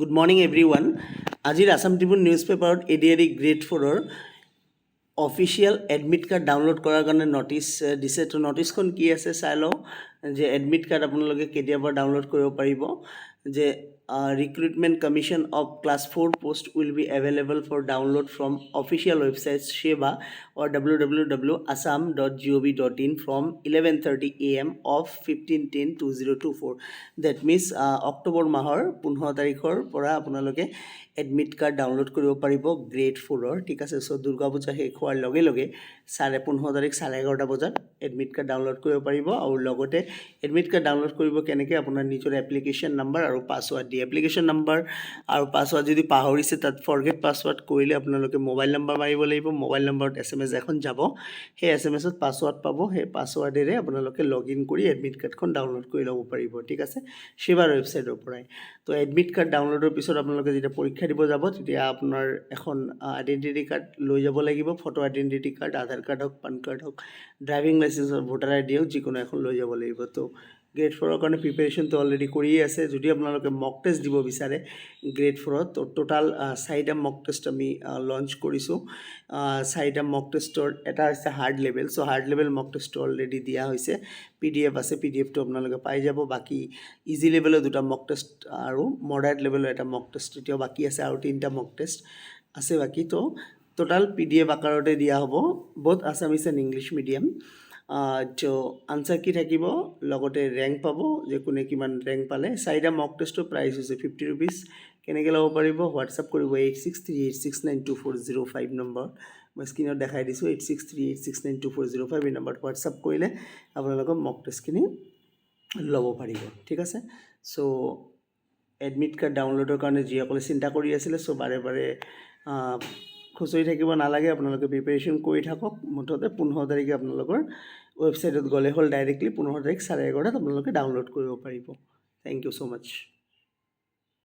Good morning everyone. আজিৰ Assam Tribune news পেপাৰত ADRE grade 4ৰ অফিচিয়েল এডমিট কাৰ্ড ডাউনলোড কৰাৰ কাৰণে নটিচ দিছে। তো নটিচখন কি আছে চাই লওঁ যে এডমিট কাৰ্ড আপোনালোকে কেতিয়াবা ডাউনলোড কৰিব পাৰিব যে recruitment commission of class 4 post will be available for download from official website সেৱা or www.assam.gov.in from 11:30 AM of 15/10/2024. That means October মাহৰ 15 তাৰিখৰ পৰা আপোনালোকে এডমিট কাৰ্ড ডাউনলোড কৰিব পাৰিব গ্ৰেড 4ৰ। ঠিক আছে, সো দুৰ্গা পূজা শেষ হোৱাৰ লগে লগে 15:30 তাৰিখ 11:30 বজাত এডমিট কাৰ্ড ডাউনলোড কৰিব পাৰিব। আৰু লগতে এডমিট কাৰ্ড ডাউনলোড কৰিব কেনেকৈ আপোনাৰ নিজৰ এপ্লিকেশ্যন নাম্বাৰ আৰু পাছৱাৰ্ড দি এপ্লিকেশ্যন নাম্বাৰ আৰু পাছৱাৰ্ড যদি পাহৰিছে তাত ফৰগেট পাছৱাৰ্ড কৰিলে আপোনালোকে মোবাইল নাম্বাৰ মাৰিব লাগিব। মোবাইল নাম্বাৰত SMS এখন যাব, সেই SMSত পাছৱাৰ্ড পাব, সেই পাছৱাৰ্ডেৰে আপোনালোকে লগ ইন কৰি এডমিট কাৰ্ডখন ডাউনলোড কৰি ল'ব পাৰিব। ঠিক আছে, সেৱাৰ ৱেবছাইটৰ পৰাই। তো এডমিট কাৰ্ড ডাউনলোডৰ পিছত আপোনালোকে যেতিয়া পৰীক্ষা দিব যাব তেতিয়া আপোনাৰ এখন আইডেণ্টিটি কাৰ্ড লৈ যাব লাগিব। ফটো আইডেণ্টিটি কাৰ্ড, আধাৰ কাৰ্ড হওক, পান কাৰ্ড হওক, ড্ৰাইভিং লাইচেন্স হওক, ভোটাৰ ID হওক, যিকোনো এখন লৈ যাব লাগিব। তো গ্ৰেড 4ৰ কাৰণে প্ৰিপেৰেশ্যনটো অলৰেডি কৰিয়ে আছে। যদি আপোনালোকে মক টেষ্ট দিব বিচাৰে গ্ৰেড 4ত, তো টোটাল 4টা মক টেষ্ট আমি লঞ্চ কৰিছোঁ। 4টা মক টেষ্টৰ এটা হৈছে হাৰ্ড লেভেল। চ' হাৰ্ড লেভেল মক টেষ্টটো অলৰেডি দিয়া হৈছে, PDF আছে, PDFটো আপোনালোকে পাই যাব। বাকী ইজি লেভেলৰ 2টা মক টেষ্ট আৰু মডাৰেট লেভেলৰ এটা মক টেষ্ট এতিয়াও বাকী আছে, আৰু 3টা মক টেষ্ট আছে বাকী। তো টোটাল PDF আকাৰতে দিয়া হ'ব, both Assamese and English medium. তো আনচাৰ কি থাকিব, লগতে ৰেংক পাব যে কোনে কিমান ৰেংক পালে। 4টা মক টেষ্টৰ প্ৰাইচ হৈছে 50 rupees। কেনেকৈ ল'ব পাৰিব, হোৱাটছআপ কৰিব 8638692405 নম্বৰ, মই স্ক্ৰীনত দেখাই দিছোঁ। 8638692405 এই নম্বৰত হোৱাটছআপ কৰিলে আপোনালোকৰ মক টেষ্টখিনি ল'ব পাৰিব। ঠিক আছে, চ' এডমিট কাৰ্ড ডাউনলোডৰ কাৰণে যিসকলে চিন্তা কৰি আছিলে, চ' বাৰে বাৰে খুচৰি থাকিব নালাগে, আপোনালোকে প্ৰিপেৰেশ্যন কৰি থাকক। মুঠতে 15 তাৰিখে আপোনালোকৰ ৱেবছাইটত গ'লে হ'ল, ডাইৰেক্টলি 15 তাৰিখ 11:30 আপোনালোকে ডাউনলোড কৰিব পাৰিব। Thank you so' much.